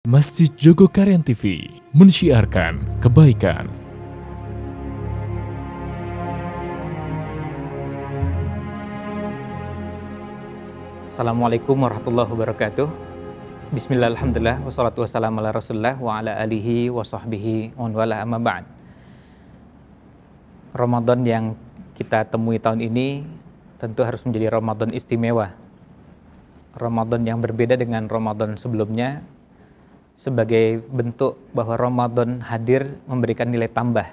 Masjid Jogokarian TV mensyiarkan kebaikan. Assalamualaikum warahmatullahi wabarakatuh. Bismillah, alhamdulillah, wassalatu wassalamu ala rasulullah wa ala alihi wa sahbihi wa wala amma ba'd. Ramadan yang kita temui tahun ini tentu harus menjadi Ramadan istimewa. Ramadan yang berbeda dengan Ramadan sebelumnya, sebagai bentuk bahwa Ramadan hadir memberikan nilai tambah,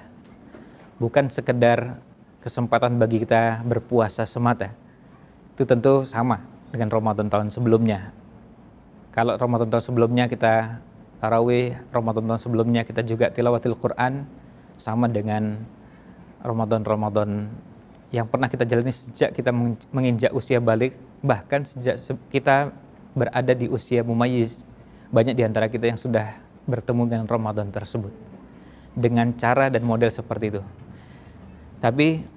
bukan sekedar kesempatan bagi kita berpuasa semata. Itu tentu sama dengan Ramadan tahun sebelumnya. Kalau Ramadan tahun sebelumnya kita tarawih, Ramadan tahun sebelumnya kita juga tilawatil Quran, sama dengan Ramadan yang pernah kita jalani sejak kita menginjak usia balik, bahkan sejak kita berada di usia mumayyiz. Banyak di antara kita yang sudah bertemu dengan Ramadan tersebut dengan cara dan model seperti itu. Tapi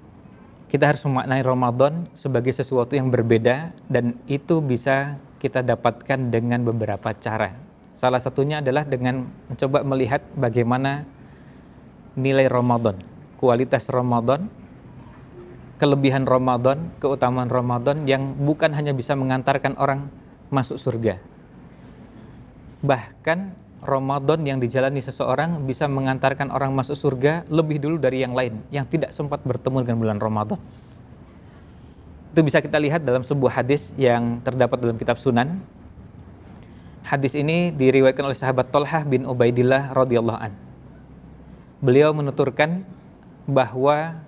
kita harus memaknai Ramadan sebagai sesuatu yang berbeda, dan itu bisa kita dapatkan dengan beberapa cara. Salah satunya adalah dengan mencoba melihat bagaimana nilai Ramadan, kualitas Ramadan, kelebihan Ramadan, keutamaan Ramadan yang bukan hanya bisa mengantarkan orang masuk surga. Bahkan Ramadan yang dijalani seseorang bisa mengantarkan orang masuk surga lebih dulu dari yang lain yang tidak sempat bertemu dengan bulan Ramadan. Itu bisa kita lihat dalam sebuah hadis yang terdapat dalam kitab Sunan. Hadis ini diriwayatkan oleh sahabat Thalhah bin Ubaidillah radhiyallahu an. Beliau menuturkan bahwa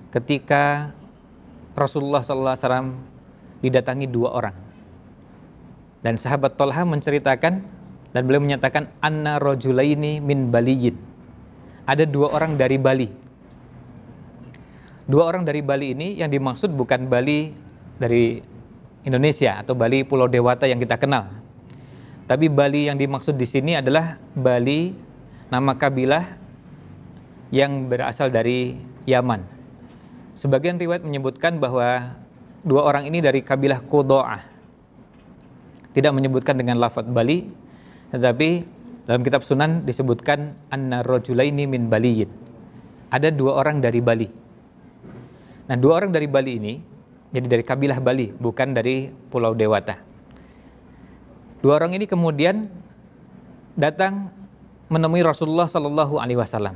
ketika Rasulullah SAW didatangi dua orang, dan sahabat Thalhah menceritakan, dan beliau menyatakan anna rajulaini min Baliyin. Ada dua orang dari Bali. Dua orang dari Bali ini yang dimaksud bukan Bali dari Indonesia atau Bali Pulau Dewata yang kita kenal. Tapi Bali yang dimaksud di sini adalah Bali, nama kabilah yang berasal dari Yaman. Sebagian riwayat menyebutkan bahwa dua orang ini dari kabilah Qudo'ah. Tidak menyebutkan dengan lafaz Bali, tetapi dalam kitab Sunan disebutkan anna rajulaini min Baliyin. Ada dua orang dari Bali. Nah, dua orang dari Bali ini jadi dari kabilah Bali, bukan dari Pulau Dewata. Dua orang ini kemudian datang menemui Rasulullah sallallahu alaihi wasallam.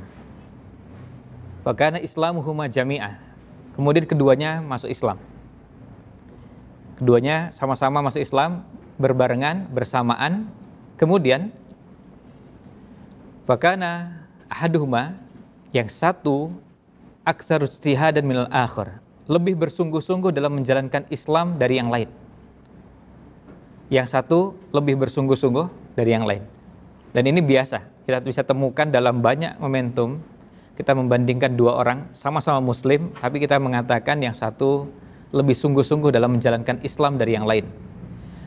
Wa kana islamuhuma jami'ah. Kemudian keduanya masuk Islam. Keduanya sama-sama masuk Islam, berbarengan, bersamaan. Kemudian fakana ahaduhuma, yang satu aktsar ijtihadan minal akhir, lebih bersungguh-sungguh dalam menjalankan Islam dari yang lain. Yang satu lebih bersungguh-sungguh dari yang lain. Dan ini biasa kita bisa temukan dalam banyak momentum. Kita membandingkan dua orang sama-sama muslim, tapi kita mengatakan yang satu lebih sungguh-sungguh dalam menjalankan Islam dari yang lain.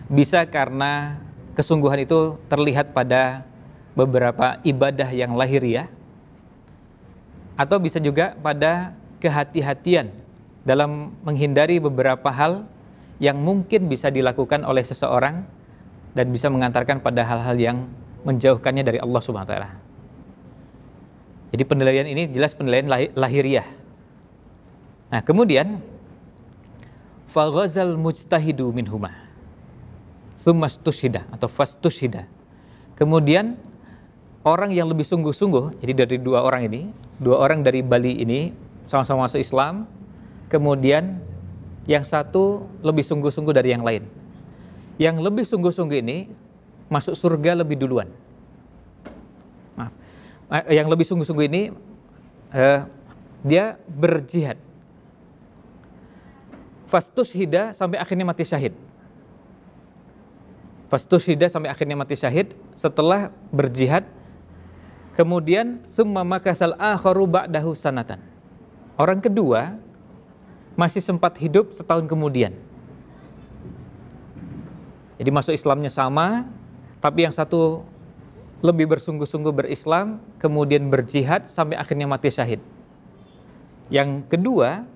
Bisa karena kesungguhan itu terlihat pada beberapa ibadah yang lahiriah, atau bisa juga pada kehati-hatian dalam menghindari beberapa hal yang mungkin bisa dilakukan oleh seseorang dan bisa mengantarkan pada hal-hal yang menjauhkannya dari Allah Subhanahu wa taala. Jadi penilaian ini jelas penilaian lahiriah. Nah, kemudian faghazal mujtahidu minhuma tsummastushhida atau fastushhida. Kemudian orang yang lebih sungguh-sungguh, jadi dari dua orang ini, dua orang dari Bali ini sama-sama masuk Islam, kemudian yang satu lebih sungguh-sungguh dari yang lain. Yang lebih sungguh-sungguh ini masuk surga lebih duluan. Maaf. Yang lebih sungguh-sungguh ini dia berjihad. Fastushhida sampai akhirnya mati syahid. Fastushhida sampai akhirnya mati syahid setelah berjihad. Kemudian summa makasal akharu ba'dahu sanatan. Orang kedua masih sempat hidup setahun kemudian. Jadi masuk Islamnya sama, tapi yang satu lebih bersungguh-sungguh berislam, kemudian berjihad sampai akhirnya mati syahid. Yang kedua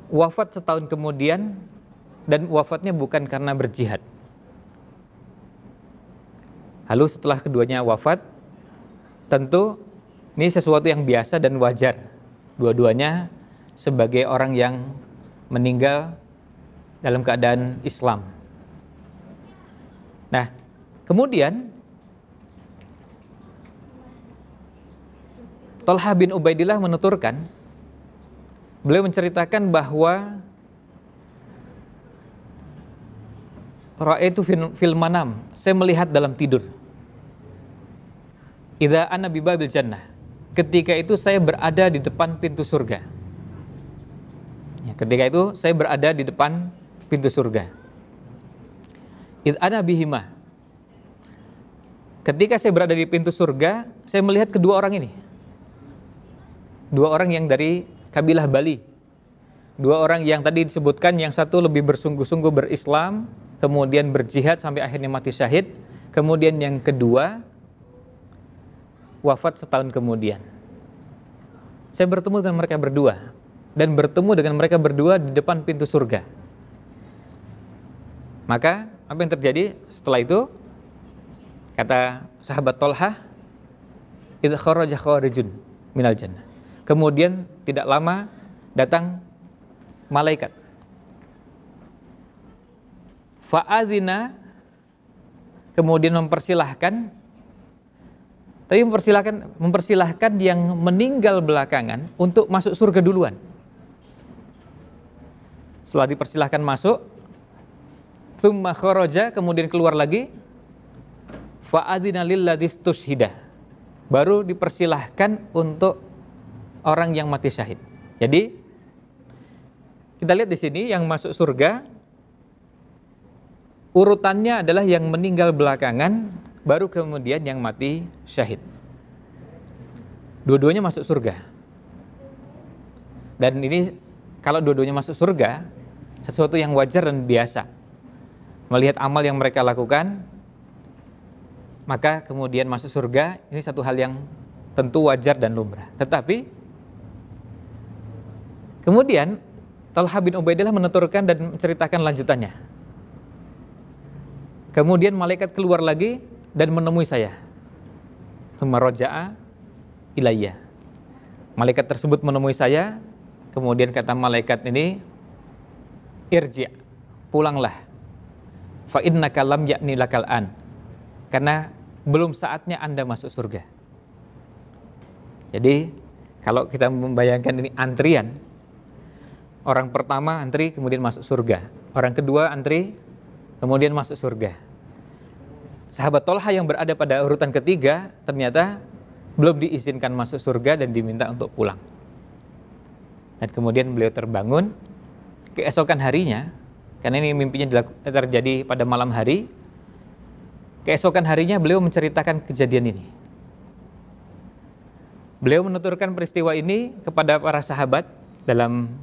wafat setahun kemudian, dan wafatnya bukan karena berjihad. Lalu setelah keduanya wafat, tentu ini sesuatu yang biasa dan wajar. Dua-duanya sebagai orang yang meninggal dalam keadaan Islam. Nah, kemudian Thalhah bin Ubaidillah menuturkan, beliau menceritakan bahwa ra'aitu fil manam, saya melihat dalam tidur. Idza ana bi babil jannah, ketika itu saya berada di depan pintu surga. Ya, ketika itu saya berada di depan pintu surga. Idza ana bihima, ketika saya berada di pintu surga, saya melihat kedua orang ini. Dua orang yang dari kabilah Bali. Dua orang yang tadi disebutkan, yang satu lebih bersungguh-sungguh berislam, kemudian berjihad sampai akhirnya mati syahid. Kemudian yang kedua wafat setahun kemudian. Saya bertemu dengan mereka berdua, dan bertemu dengan mereka berdua di depan pintu surga. Maka apa yang terjadi setelah itu? Kata sahabat Thalhah, idza kharaja kharijun minal jannah. Kemudian tidak lama datang malaikat. Fa'adzina, kemudian mempersilahkan, tapi mempersilahkan yang meninggal belakangan untuk masuk surga duluan. Setelah dipersilahkan masuk, tsumma kharaja, kemudian keluar lagi, fa'adzina lilladzi stushhida, baru dipersilahkan untuk orang yang mati syahid. Jadi kita lihat di sini yang masuk surga urutannya adalah yang meninggal belakangan, baru kemudian yang mati syahid. Dua-duanya masuk surga. Dan ini kalau dua-duanya masuk surga, sesuatu yang wajar dan biasa. Melihat amal yang mereka lakukan, maka kemudian masuk surga, ini satu hal yang tentu wajar dan lumrah. Tetapi kemudian Thalhah bin Ubaidillah menuturkan dan menceritakan lanjutannya. Kemudian malaikat keluar lagi dan menemui saya. Tsumma raja'a ilayya. Malaikat tersebut menemui saya, kemudian kata malaikat ini, irji', pulanglah. Fa innaka lam ya'ni lakal an. Karena belum saatnya Anda masuk surga. Jadi kalau kita membayangkan ini antrian, orang pertama antri kemudian masuk surga, orang kedua antri kemudian masuk surga. Sahabat Thalhah yang berada pada urutan ketiga ternyata belum diizinkan masuk surga dan diminta untuk pulang. Dan kemudian beliau terbangun keesokan harinya, karena ini mimpinya terjadi pada malam hari. Keesokan harinya beliau menceritakan kejadian ini. Beliau menuturkan peristiwa ini kepada para sahabat. Dalam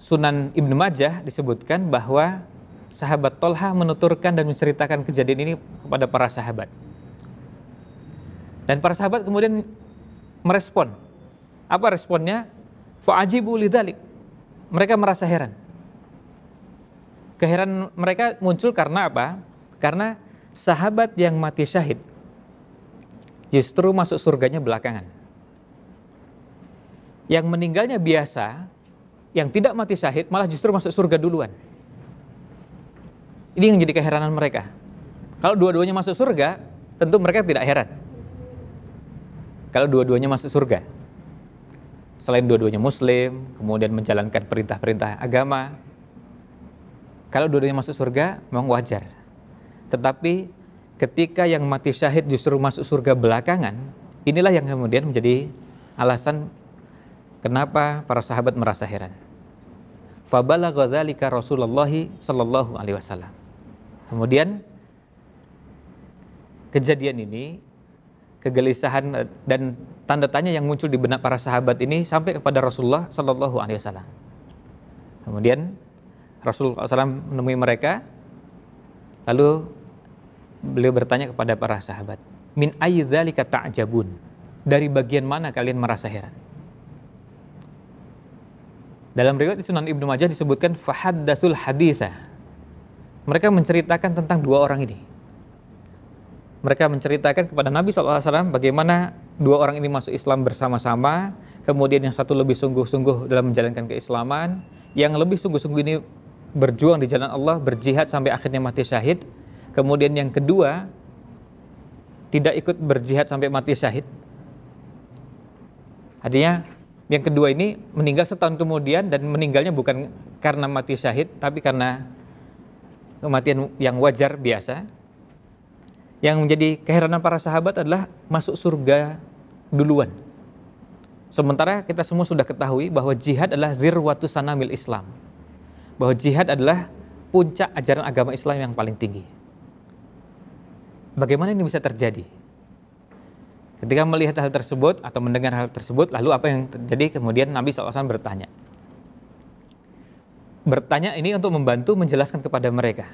Sunan Ibnu Majah disebutkan bahwa sahabat Thalhah menuturkan dan menceritakan kejadian ini kepada para sahabat. Dan para sahabat kemudian merespon. Apa responnya? Fa'ajibu lidzalik. Mereka merasa heran. Keheranan mereka muncul karena apa? Karena sahabat yang mati syahid justru masuk surganya belakangan. Yang meninggalnya biasa, yang tidak mati syahid malah justru masuk surga duluan. Ini yang jadi keheranan mereka. Kalau dua-duanya masuk surga, tentu mereka tidak heran. Kalau dua-duanya masuk surga, selain dua-duanya muslim, kemudian menjalankan perintah-perintah agama, kalau dua-duanya masuk surga, memang wajar. Tetapi ketika yang mati syahid justru masuk surga belakangan, inilah yang kemudian menjadi alasan kenapa para sahabat merasa heran. Fabalagha dzalika Rasulullah sallallahu alaihi wasallam. Kemudian kejadian ini, kegelisahan dan tanda tanya yang muncul di benak para sahabat ini sampai kepada Rasulullah sallallahu alaihi wasallam. Kemudian Rasulullah SAW menemui mereka, lalu beliau bertanya kepada para sahabat, min ayyi dzalika ta'jabun? Dari bagian mana kalian merasa heran? Dalam riwayat Sunan Ibnu Majah disebutkan fahaddatsul haditsa. Mereka menceritakan tentang dua orang ini. mereka menceritakan kepada Nabi SAW bagaimana dua orang ini masuk Islam bersama-sama, kemudian yang satu lebih sungguh-sungguh dalam menjalankan keislaman, yang lebih sungguh-sungguh ini berjuang di jalan Allah, berjihad sampai akhirnya mati syahid, kemudian yang kedua tidak ikut berjihad sampai mati syahid. Artinya yang kedua ini meninggal setahun kemudian, dan meninggalnya bukan karena mati syahid, tapi karena kematian yang wajar biasa. Yang menjadi keheranan para sahabat adalah masuk surga duluan. Sementara kita semua sudah ketahui bahwa jihad adalah zirwatu sanamil Islam. Bahwa jihad adalah puncak ajaran agama Islam yang paling tinggi. Bagaimana ini bisa terjadi? Ketika melihat hal tersebut atau mendengar hal tersebut, lalu apa yang terjadi? Kemudian Nabi SAW bertanya. Bertanya ini untuk membantu menjelaskan kepada mereka.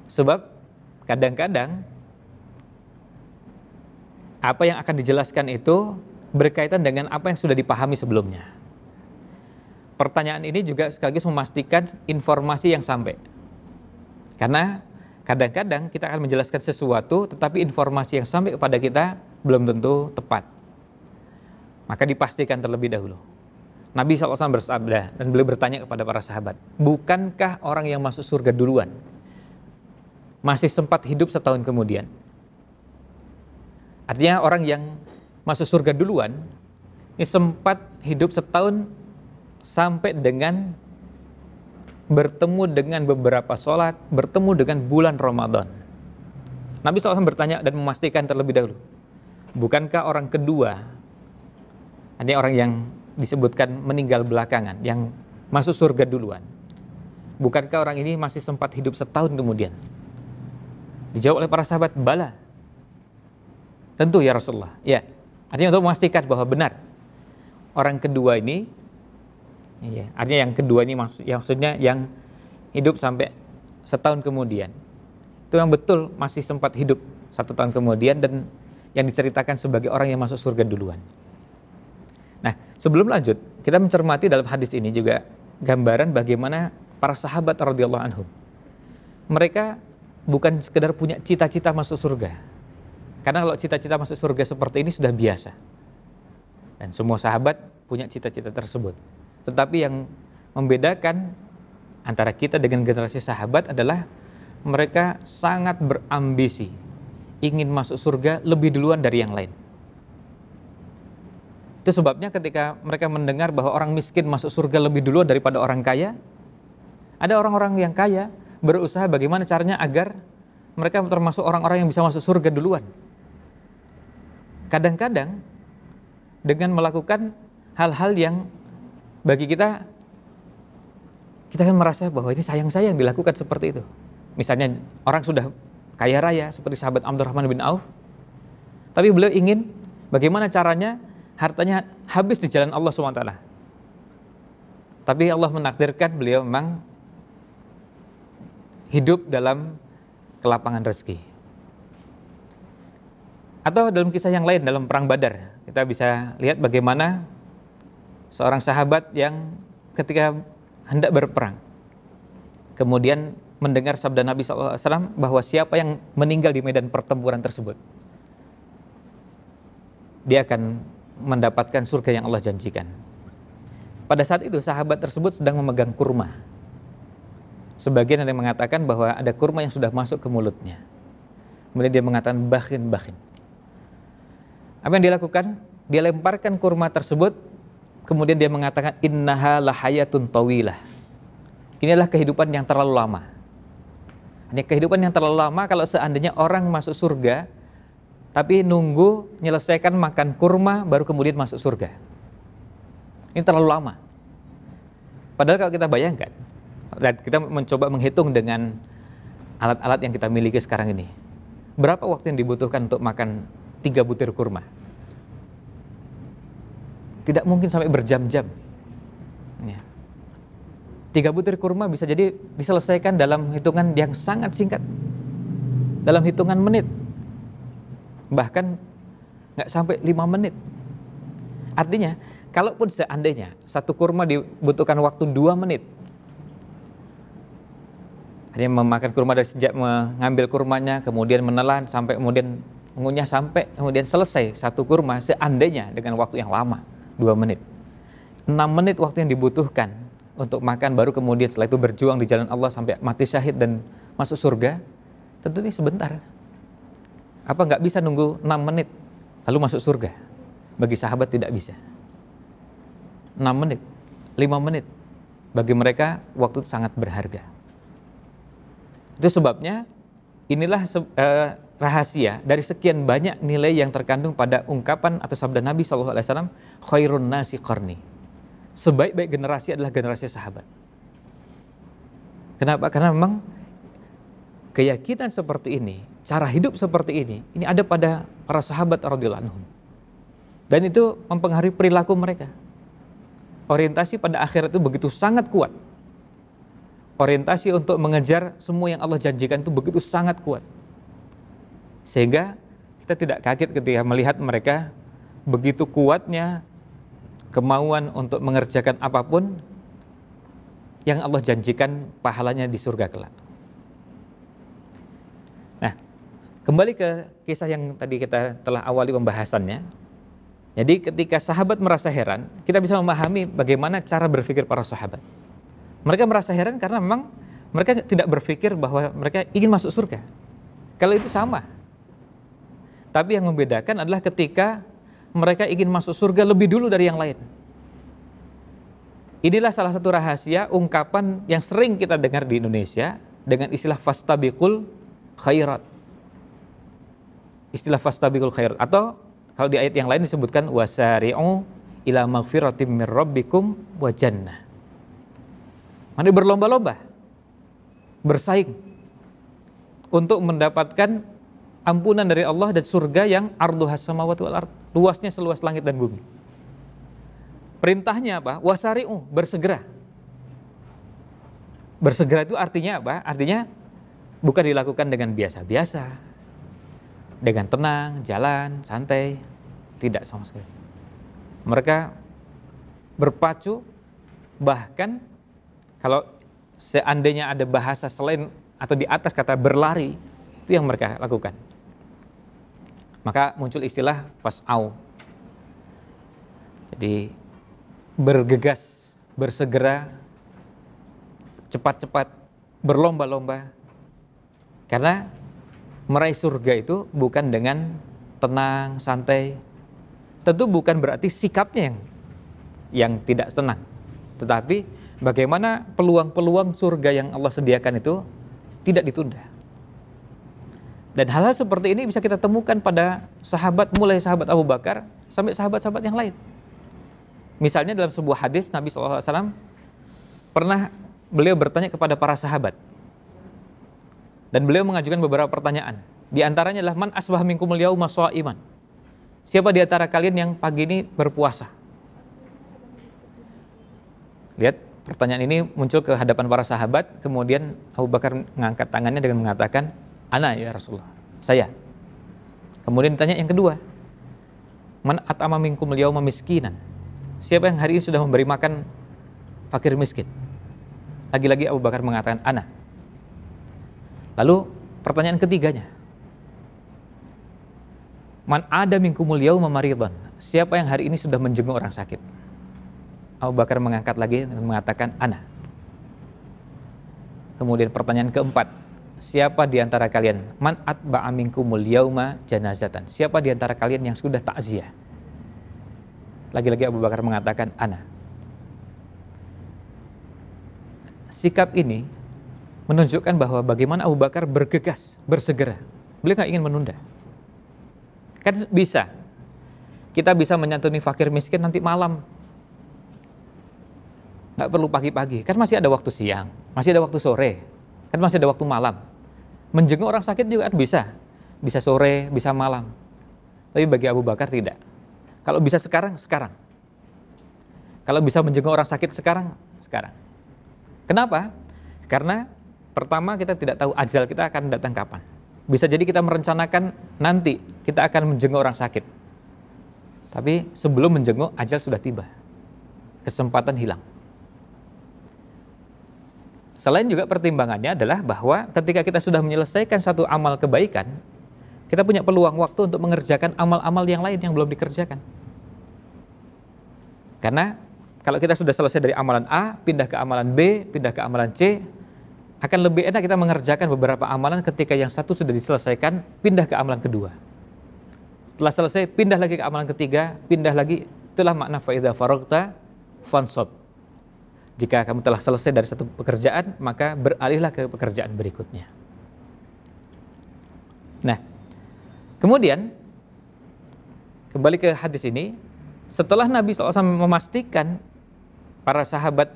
Sebab kadang-kadang apa yang akan dijelaskan itu berkaitan dengan apa yang sudah dipahami sebelumnya. Pertanyaan ini juga sekaligus memastikan informasi yang sampai. Karena kadang-kadang kita akan menjelaskan sesuatu, tetapi informasi yang sampai kepada kita belum tentu tepat. Maka dipastikan terlebih dahulu. Nabi SAW bersabda, dan beliau bertanya kepada para sahabat, bukankah orang yang masuk surga duluan masih sempat hidup setahun kemudian? Artinya orang yang masuk surga duluan ini sempat hidup setahun sampai dengan bertemu dengan beberapa sholat, bertemu dengan bulan Ramadan. Nabi SAW bertanya dan memastikan terlebih dahulu, bukankah orang kedua, ini orang yang disebutkan meninggal belakangan, yang masuk surga duluan, bukankah orang ini masih sempat hidup setahun kemudian? Dijawab oleh para sahabat, bala, tentu ya Rasulullah. Ya, artinya untuk memastikan bahwa benar orang kedua ini, ya, artinya yang kedua ini maksudnya yang hidup sampai setahun kemudian, itu yang betul masih sempat hidup 1 tahun kemudian, dan yang diceritakan sebagai orang yang masuk surga duluan. Nah, sebelum lanjut, kita mencermati dalam hadis ini juga gambaran bagaimana para sahabat radhiyallahu anhum. Mereka bukan sekedar punya cita-cita masuk surga. Karena kalau cita-cita masuk surga seperti ini sudah biasa. Dan semua sahabat punya cita-cita tersebut. Tetapi yang membedakan antara kita dengan generasi sahabat adalah mereka sangat berambisi, ingin masuk surga lebih duluan dari yang lain. Itu sebabnya ketika mereka mendengar bahwa orang miskin masuk surga lebih duluan daripada orang kaya, ada orang-orang yang kaya berusaha bagaimana caranya agar mereka termasuk orang-orang yang bisa masuk surga duluan. Kadang-kadang dengan melakukan hal-hal yang bagi kita kan merasa bahwa ini sayang-sayang dilakukan seperti itu. Misalnya orang sudah kaya raya seperti sahabat Abdurrahman bin Auf, tapi beliau ingin bagaimana caranya hartanya habis di jalan Allah SWT. Tapi Allah menakdirkan beliau memang hidup dalam kelapangan rezeki. Atau dalam kisah yang lain, dalam perang Badar, kita bisa lihat bagaimana seorang sahabat yang ketika hendak berperang, kemudian mendengar sabda Nabi SAW bahwa siapa yang meninggal di medan pertempuran tersebut, dia akan mendapatkan surga yang Allah janjikan. Pada saat itu sahabat tersebut sedang memegang kurma. Sebagian ada yang mengatakan bahwa ada kurma yang sudah masuk ke mulutnya. Kemudian dia mengatakan bakhin. Apa yang dia lakukan? Dia lemparkan kurma tersebut, kemudian dia mengatakan innaha lahayatun tawilah. Inilah kehidupan yang terlalu lama. Hanya kehidupan yang terlalu lama kalau seandainya orang masuk surga tapi nunggu menyelesaikan makan kurma baru kemudian masuk surga. Ini terlalu lama. Padahal kalau kita bayangkan, dan kita mencoba menghitung dengan alat-alat yang kita miliki sekarang ini, berapa waktu yang dibutuhkan untuk makan 3 butir kurma? Tidak mungkin sampai berjam-jam. 3 butir kurma bisa jadi diselesaikan dalam hitungan yang sangat singkat, dalam hitungan menit, bahkan nggak sampai 5 menit. Artinya, kalaupun seandainya 1 kurma dibutuhkan waktu 2 menit, Hanya memakan kurma dari sejak mengambil kurmanya, kemudian menelan sampai kemudian mengunyah sampai kemudian selesai satu kurma, seandainya dengan waktu yang lama, 2 menit. 6 menit waktu yang dibutuhkan untuk makan, baru kemudian setelah itu berjuang di jalan Allah sampai mati syahid dan masuk surga, tentu ini sebentar. Apa nggak bisa nunggu 6 menit lalu masuk surga? Bagi sahabat tidak bisa. 6 menit, 5 menit, bagi mereka waktu itu sangat berharga. Itu sebabnya inilah rahasia dari sekian banyak nilai yang terkandung pada ungkapan atau sabda Nabi SAW, khairun nasi qarni. Sebaik-baik generasi adalah generasi sahabat. Kenapa? Karena memang keyakinan seperti ini, cara hidup seperti ini ada pada para sahabat radhiyallahu anhum. Dan itu mempengaruhi perilaku mereka. Orientasi pada akhirat itu begitu sangat kuat. Orientasi untuk mengejar semua yang Allah janjikan itu begitu sangat kuat. Sehingga kita tidak kaget ketika melihat mereka begitu kuatnya kemauan untuk mengerjakan apapun yang Allah janjikan pahalanya di surga kelak. Nah, kembali ke kisah yang tadi kita telah awali pembahasannya. Jadi ketika sahabat merasa heran, kita bisa memahami bagaimana cara berpikir para sahabat. Mereka merasa heran karena memang mereka tidak berpikir bahwa mereka ingin masuk surga. Kalau itu sama. Tapi yang membedakan adalah ketika mereka ingin masuk surga lebih dulu dari yang lain. Inilah salah satu rahasia ungkapan yang sering kita dengar di Indonesia dengan istilah fastabiqul khairat. Istilah fastabiqul khairat, atau kalau di ayat yang lain disebutkan wasari'u ila maghfiratim mir rabbikum wa jannah. Mari berlomba-lomba, bersaing untuk mendapatkan ampunan dari Allah dan surga yang arduhas samawati wal ard, luasnya seluas langit dan bumi. Perintahnya apa? Wasari'u, bersegera. Bersegera itu artinya apa? Artinya bukan dilakukan dengan biasa-biasa, dengan tenang, jalan, santai. Tidak sama sekali. Mereka berpacu, bahkan kalau seandainya ada bahasa selain atau di atas kata berlari, itu yang mereka lakukan. Maka muncul istilah fas'au. Jadi bergegas, bersegera, cepat-cepat, berlomba-lomba. Karena meraih surga itu bukan dengan tenang, santai. Tentu bukan berarti sikapnya yang tidak tenang. Tetapi bagaimana peluang-peluang surga yang Allah sediakan itu tidak ditunda. Dan hal-hal seperti ini bisa kita temukan pada sahabat, mulai sahabat Abu Bakar sampai sahabat-sahabat yang lain. Misalnya dalam sebuah hadis Nabi SAW pernah beliau bertanya kepada para sahabat. Dan beliau mengajukan beberapa pertanyaan. Di antaranya adalah man asbah minkumul yauma sha'iman. Siapa di antara kalian yang pagi ini berpuasa? Lihat, pertanyaan ini muncul ke hadapan para sahabat, kemudian Abu Bakar mengangkat tangannya dengan mengatakan, "Ana ya Rasulullah, saya." Kemudian ditanya yang kedua, "Man at'ama minkumul yauma miskinan." Siapa yang hari ini sudah memberi makan fakir miskin? Lagi-lagi Abu Bakar mengatakan, "Ana." Lalu pertanyaan ketiganya, "Man ada minkumul yauma maridan." Siapa yang hari ini sudah menjenguk orang sakit? Abu Bakar mengangkat lagi dan mengatakan, "Ana." Kemudian pertanyaan keempat, siapa di antara kalian man atba'a minkumul yauma janazatan? Siapa di antara kalian yang sudah takziah? Lagi-lagi Abu Bakar mengatakan, "Ana." Sikap ini menunjukkan bahwa bagaimana Abu Bakar bergegas, bersegera. Beliau nggak ingin menunda. Kan bisa, kita bisa menyantuni fakir miskin nanti malam, nggak perlu pagi-pagi, kan masih ada waktu siang, masih ada waktu sore, kan masih ada waktu malam. Menjenguk orang sakit juga kan bisa sore, bisa malam. Tapi bagi Abu Bakar tidak. Kalau bisa sekarang, sekarang. Kalau bisa menjenguk orang sakit sekarang, sekarang. Kenapa? Karena pertama kita tidak tahu ajal kita akan datang kapan. Bisa jadi kita merencanakan nanti kita akan menjenguk orang sakit. Tapi sebelum menjenguk, ajal sudah tiba. Kesempatan hilang. Selain juga pertimbangannya adalah bahwa ketika kita sudah menyelesaikan satu amal kebaikan, kita punya peluang waktu untuk mengerjakan amal-amal yang lain yang belum dikerjakan. Karena kalau kita sudah selesai dari amalan A, pindah ke amalan B, pindah ke amalan C, akan lebih enak kita mengerjakan beberapa amalan ketika yang satu sudah diselesaikan, pindah ke amalan kedua. Setelah selesai, pindah lagi ke amalan ketiga, pindah lagi. Itulah makna fa'idha faragta fansab. Jika kamu telah selesai dari satu pekerjaan, maka beralihlah ke pekerjaan berikutnya. Nah, kemudian kembali ke hadis ini, setelah Nabi SAW memastikan para sahabat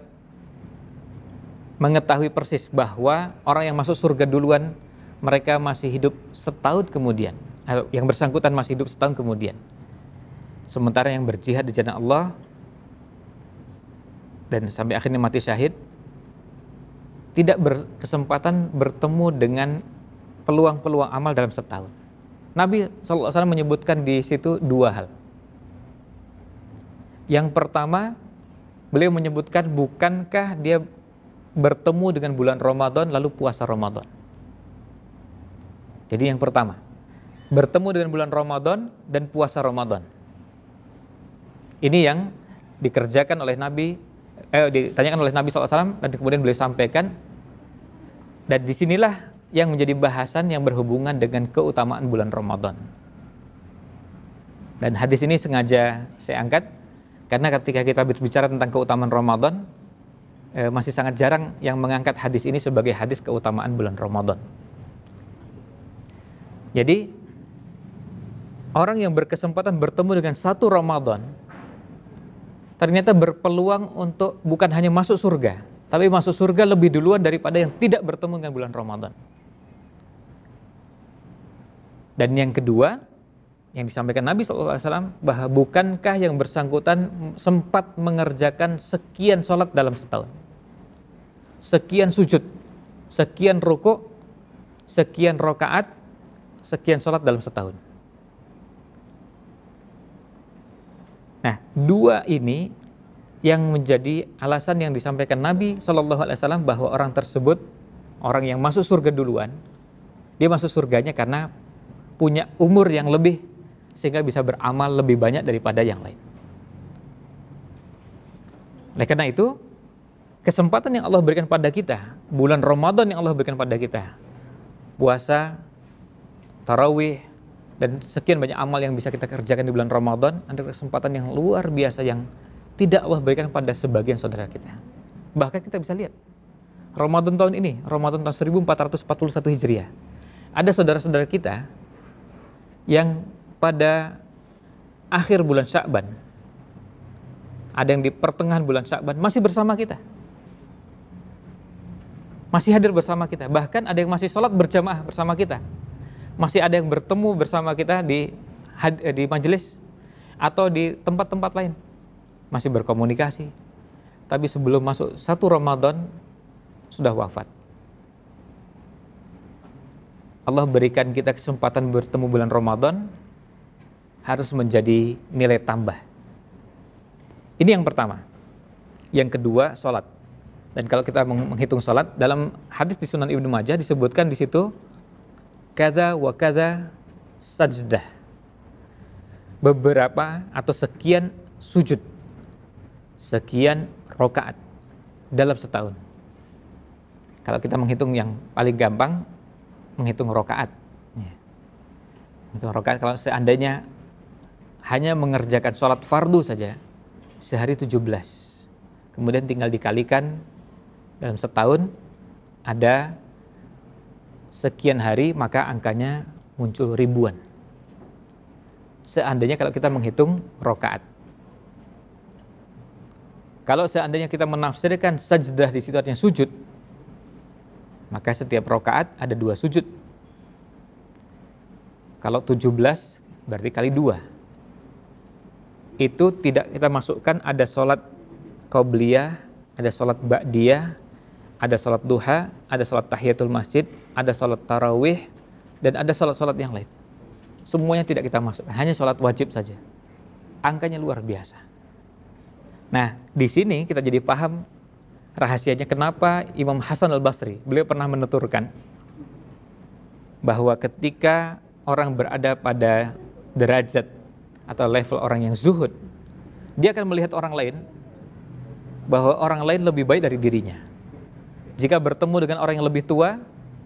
mengetahui persis bahwa orang yang masuk surga duluan, mereka masih hidup setahun kemudian, yang bersangkutan masih hidup setahun kemudian. Sementara yang berjihad di jalan Allah dan sampai akhirnya mati syahid, tidak berkesempatan bertemu dengan peluang-peluang amal dalam setahun. Nabi SAW menyebutkan di situ dua hal. Yang pertama, beliau menyebutkan bukankah dia bertemu dengan bulan Ramadan lalu puasa Ramadan. Jadi yang pertama, bertemu dengan bulan Ramadan dan puasa Ramadan. Ini yang dikerjakan oleh Nabi, ditanyakan oleh Nabi SAW dan kemudian beliau sampaikan. Dan disinilah yang menjadi bahasan yang berhubungan dengan keutamaan bulan Ramadan. Dan hadis ini sengaja saya angkat karena ketika kita berbicara tentang keutamaan Ramadan, masih sangat jarang yang mengangkat hadis ini sebagai hadis keutamaan bulan Ramadan. Jadi orang yang berkesempatan bertemu dengan satu Ramadan ternyata berpeluang untuk bukan hanya masuk surga, tapi masuk surga lebih duluan daripada yang tidak bertemu dengan bulan Ramadan. Dan yang kedua, yang disampaikan Nabi SAW, bahwa bukankah yang bersangkutan sempat mengerjakan sekian sholat dalam setahun, sekian sujud, sekian rukuk, sekian rokaat, sekian sholat dalam setahun. Nah, dua ini yang menjadi alasan yang disampaikan Nabi SAW bahwa orang tersebut, orang yang masuk surga duluan, dia masuk surganya karena punya umur yang lebih sehingga bisa beramal lebih banyak daripada yang lain. Oleh karena itu, kesempatan yang Allah berikan pada kita, bulan Ramadan yang Allah berikan pada kita, puasa, tarawih, dan sekian banyak amal yang bisa kita kerjakan di bulan Ramadan, adalah kesempatan yang luar biasa yang tidak Allah berikan pada sebagian saudara kita. Bahkan kita bisa lihat Ramadan tahun ini, Ramadan tahun 1441 Hijriah, ada saudara-saudara kita yang pada akhir bulan Sya'ban, ada yang di pertengahan bulan Sya'ban masih bersama kita, masih hadir bersama kita. Bahkan ada yang masih sholat berjamaah bersama kita, masih ada yang bertemu bersama kita di majelis atau di tempat-tempat lain, masih berkomunikasi. Tapi sebelum masuk satu Ramadan sudah wafat. Allah berikan kita kesempatan bertemu bulan Ramadan harus menjadi nilai tambah. Ini yang pertama. Yang kedua, sholat. Dan kalau kita menghitung sholat, dalam hadis di Sunan Ibnu Majah disebutkan di situ kada wa kada sajdah, beberapa atau sekian sujud, sekian rokaat dalam setahun. Kalau kita menghitung yang paling gampang, menghitung rokaat. Menghitung rokaat, kalau seandainya hanya mengerjakan sholat fardu saja sehari 17, kemudian tinggal dikalikan dalam setahun ada sekian hari, maka angkanya muncul ribuan. Seandainya kalau kita menghitung rokaat. Kalau seandainya kita menafsirkan sajdah di situ artinya sujud, maka setiap rokaat ada 2 sujud. Kalau 17 berarti kali 2. Itu tidak kita masukkan ada sholat qobliyah, ada sholat ba'diyah, ada sholat duha, ada sholat tahiyatul masjid, ada sholat tarawih, dan ada sholat-sholat yang lain. Semuanya tidak kita masukkan, hanya sholat wajib saja. Angkanya luar biasa. Nah, di sini kita jadi paham rahasianya kenapa Imam Hasan al-Basri, beliau pernah menuturkan bahwa ketika orang berada pada derajat atau level orang yang zuhud, dia akan melihat orang lain bahwa orang lain lebih baik dari dirinya. Jika bertemu dengan orang yang lebih tua,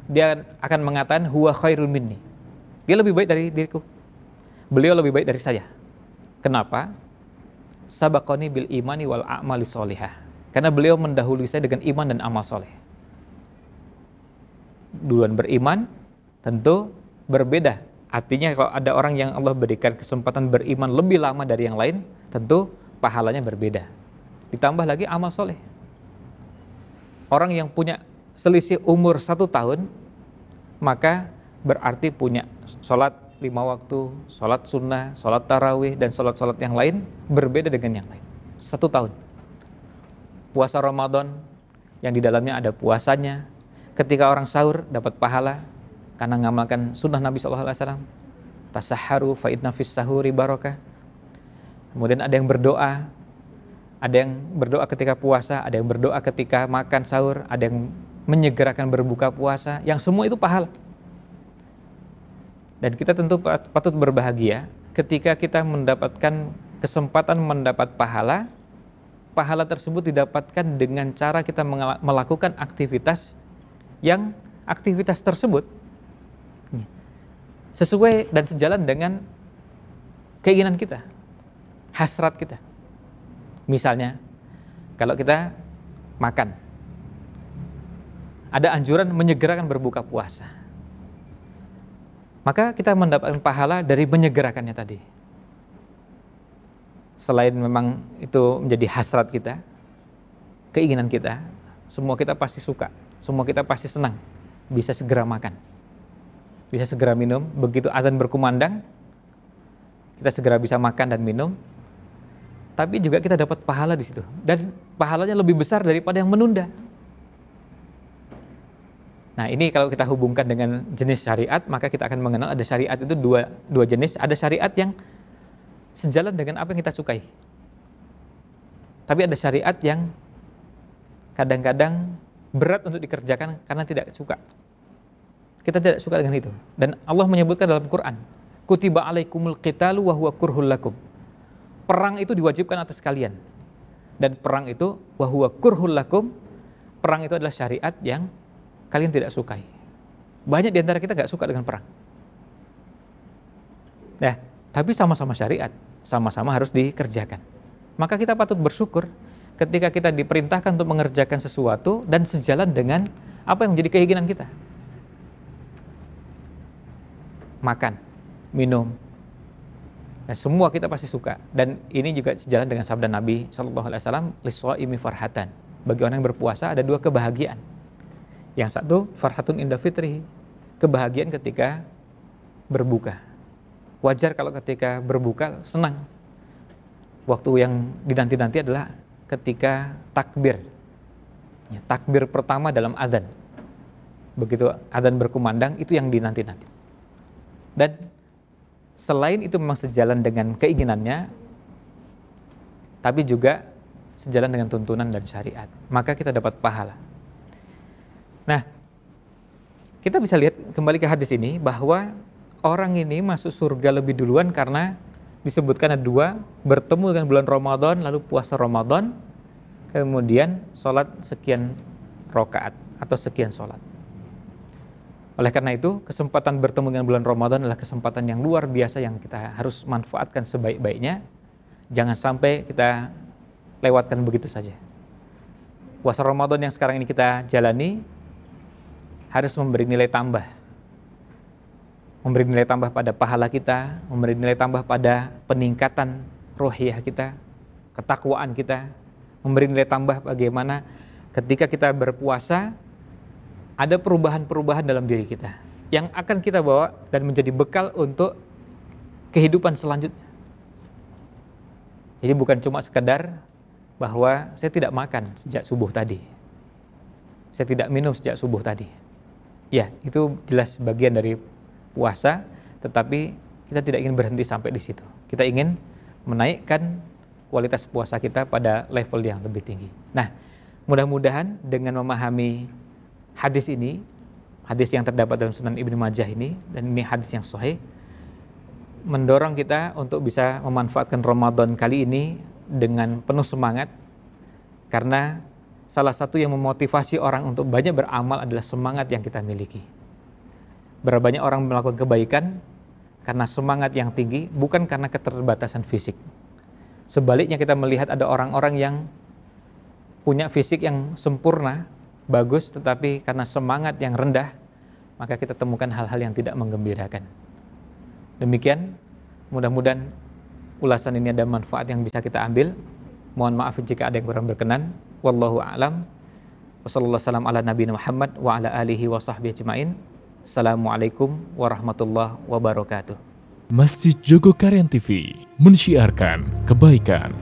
dia akan mengatakan huwa khairun minni. Dia lebih baik dari diriku. Beliau lebih baik dari saya. Kenapa? Sabaqani bil imani wal a'mali sholihah. Karena beliau mendahului saya dengan iman dan amal soleh. Duluan beriman, tentu berbeda. Artinya kalau ada orang yang Allah berikan kesempatan beriman lebih lama dari yang lain, tentu pahalanya berbeda. Ditambah lagi amal soleh. Orang yang punya selisih umur 1 tahun, maka berarti punya sholat 5 waktu, sholat sunnah, sholat tarawih, dan sholat-sholat yang lain berbeda dengan yang lain. 1 tahun. Puasa Ramadan yang di dalamnya ada puasanya. Ketika orang sahur dapat pahala karena ngamalkan sunnah Nabi SAW. Tasahharu fa inna fis sahuri barakah. Kemudian ada yang berdoa. Ada yang berdoa ketika puasa, ada yang berdoa ketika makan sahur, ada yang menyegerakan berbuka puasa, yang semua itu pahala. Dan kita tentu patut berbahagia ketika kita mendapatkan kesempatan mendapat pahala. Pahala tersebut didapatkan dengan cara kita melakukan aktivitas yang aktivitas tersebut sesuai dan sejalan dengan keinginan kita, hasrat kita. Misalnya, kalau kita makan, ada anjuran menyegerakan berbuka puasa, maka kita mendapatkan pahala dari menyegerakannya tadi. Selain memang itu menjadi hasrat kita, keinginan kita, semua kita pasti suka, semua kita pasti senang bisa segera makan, bisa segera minum. Begitu azan berkumandang, kita segera bisa makan dan minum. Tapi juga kita dapat pahala di situ, dan pahalanya lebih besar daripada yang menunda. Nah, ini kalau kita hubungkan dengan jenis syariat, maka kita akan mengenal ada syariat itu dua jenis. Ada syariat yang sejalan dengan apa yang kita sukai, tapi ada syariat yang kadang-kadang berat untuk dikerjakan karena tidak suka. Kita tidak suka dengan itu. Dan Allah menyebutkan dalam Quran, kutiba alaikumul qitalu wa huwa kurhul lakum. Perang itu diwajibkan atas kalian, dan perang itu wa huwa kurhul lakum. Perang itu adalah syariat yang kalian tidak sukai. Banyak di antara kita gak suka dengan perang. Nah, tapi sama-sama syariat, sama-sama harus dikerjakan. Maka kita patut bersyukur ketika kita diperintahkan untuk mengerjakan sesuatu dan sejalan dengan apa yang menjadi keinginan kita. Makan, minum, nah, semua kita pasti suka. Dan ini juga sejalan dengan sabda Nabi SAW, lis-shaimi farhatan. Bagi orang yang berpuasa ada 2 kebahagiaan. Yang satu, farhatun inda fitri, kebahagiaan ketika berbuka. Wajar kalau ketika berbuka senang. Waktu yang dinanti-nanti adalah ketika takbir. Ya, takbir pertama dalam adzan. Begitu adzan berkumandang, itu yang dinanti-nanti. Dan selain itu memang sejalan dengan keinginannya, tapi juga sejalan dengan tuntunan dan syariat, maka kita dapat pahala. Nah, kita bisa lihat kembali ke hadis ini bahwa orang ini masuk surga lebih duluan karena disebutkan ada 2, bertemu dengan bulan Ramadan, lalu puasa Ramadan, kemudian sholat sekian rakaat atau sekian sholat. Oleh karena itu, kesempatan bertemu dengan bulan Ramadan adalah kesempatan yang luar biasa yang kita harus manfaatkan sebaik-baiknya. Jangan sampai kita lewatkan begitu saja. Puasa Ramadan yang sekarang ini kita jalani harus memberi nilai tambah. Memberi nilai tambah pada pahala kita, memberi nilai tambah pada peningkatan rohiyah kita, ketakwaan kita, memberi nilai tambah bagaimana ketika kita berpuasa, ada perubahan-perubahan dalam diri kita yang akan kita bawa dan menjadi bekal untuk kehidupan selanjutnya. Jadi bukan cuma sekedar bahwa saya tidak makan sejak subuh tadi, saya tidak minum sejak subuh tadi. Ya, itu jelas bagian dari puasa, tetapi kita tidak ingin berhenti sampai di situ. Kita ingin menaikkan kualitas puasa kita pada level yang lebih tinggi. Nah, Mudah-mudahan dengan memahami hadis ini, hadis yang terdapat dalam Sunan Ibnu Majah ini, dan ini hadis yang sahih, mendorong kita untuk bisa memanfaatkan Ramadan kali ini dengan penuh semangat, karena salah satu yang memotivasi orang untuk banyak beramal adalah semangat yang kita miliki. Berapa banyak orang melakukan kebaikan karena semangat yang tinggi, bukan karena keterbatasan fisik. Sebaliknya kita melihat ada orang-orang yang punya fisik yang sempurna, bagus, tetapi karena semangat yang rendah, maka kita temukan hal-hal yang tidak menggembirakan. Demikian, mudah-mudahan ulasan ini ada manfaat yang bisa kita ambil. Mohon maaf jika ada yang kurang berkenan. Wallahu a'lam. Wassallallahu wasallam ala nabiyina Muhammad wa ala alihi wa sahbihi ajma'in. Assalamualaikum warahmatullahi wabarakatuh. Masjid Jogokarian TV mensyiarkan kebaikan